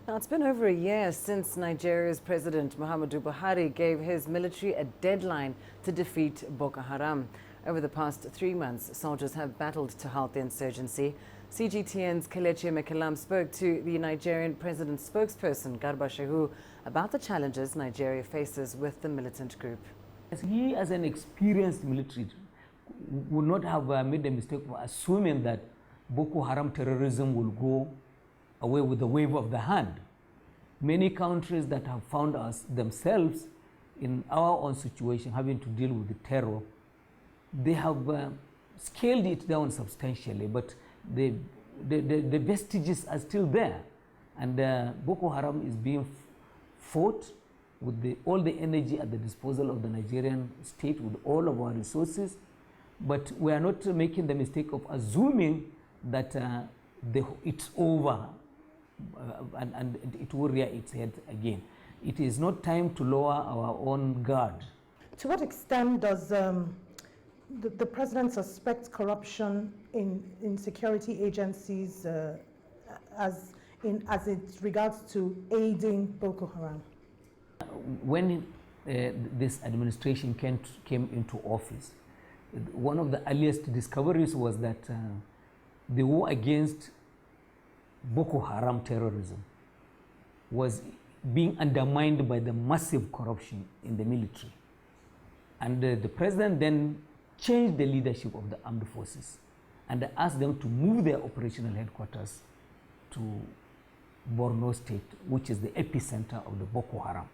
Now, it's been over a year since Nigeria's President Muhammadu Buhari gave his military a deadline to defeat Boko Haram. Over the past 3 months, soldiers have battled to halt the insurgency. CGTN's Kelechi Emekalam spoke to the Nigerian president's spokesperson, Garba Shehu, about the challenges Nigeria faces with the militant group. He, as an experienced military, would not have made the mistake of assuming that Boko Haram terrorism will go away with the wave of the hand. Many countries that have found themselves in our own situation, having to deal with the terror, they have scaled it down substantially, but the vestiges are still there. And Boko Haram is being fought with all the energy at the disposal of the Nigerian state, with all of our resources. But we are not making the mistake of assuming that it's over and it will rear its head again. It is not time to lower our own guard. To what extent does the president suspect corruption in security agencies as it regards to aiding Boko Haram? When this administration came into office, one of the earliest discoveries was that the war against Boko Haram terrorism was being undermined by the massive corruption in the military. And the president then changed the leadership of the armed forces and asked them to move their operational headquarters to Borno State, which is the epicenter of the Boko Haram.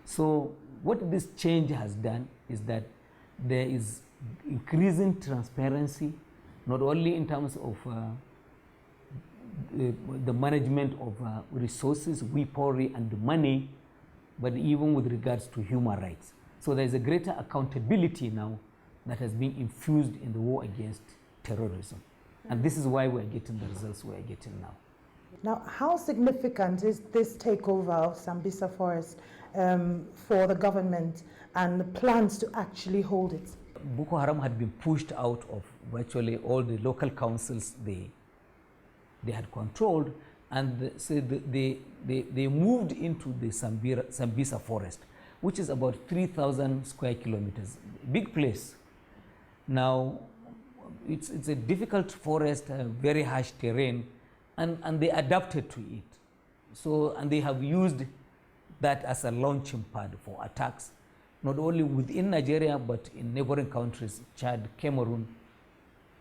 So what this change has done is that there is increasing transparency, not only in terms of the management of resources, weaponry and money, but even with regards to human rights. So there is a greater accountability now that has been infused in the war against terrorism. And this is why we are getting the results we are getting now. Now, how significant is this takeover of Sambisa Forest for the government and the plans to actually hold it? Boko Haram had been pushed out of virtually all the local councils they had controlled, and so they moved into the Sambisa Forest, which is about 3,000 square kilometers, big place. Now, it's a difficult forest, very harsh terrain, and they adapted to it. So, and they have used that as a launching pad for attacks, not only within Nigeria, but in neighboring countries, Chad, Cameroon,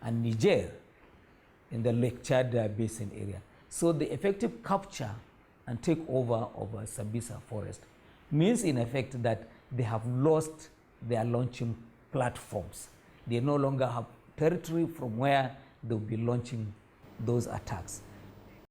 and Niger, in the Lake Chad basin area. So the effective capture and takeover of Sambisa Forest means in effect that they have lost their launching platforms. They no longer have territory from where they'll be launching those attacks.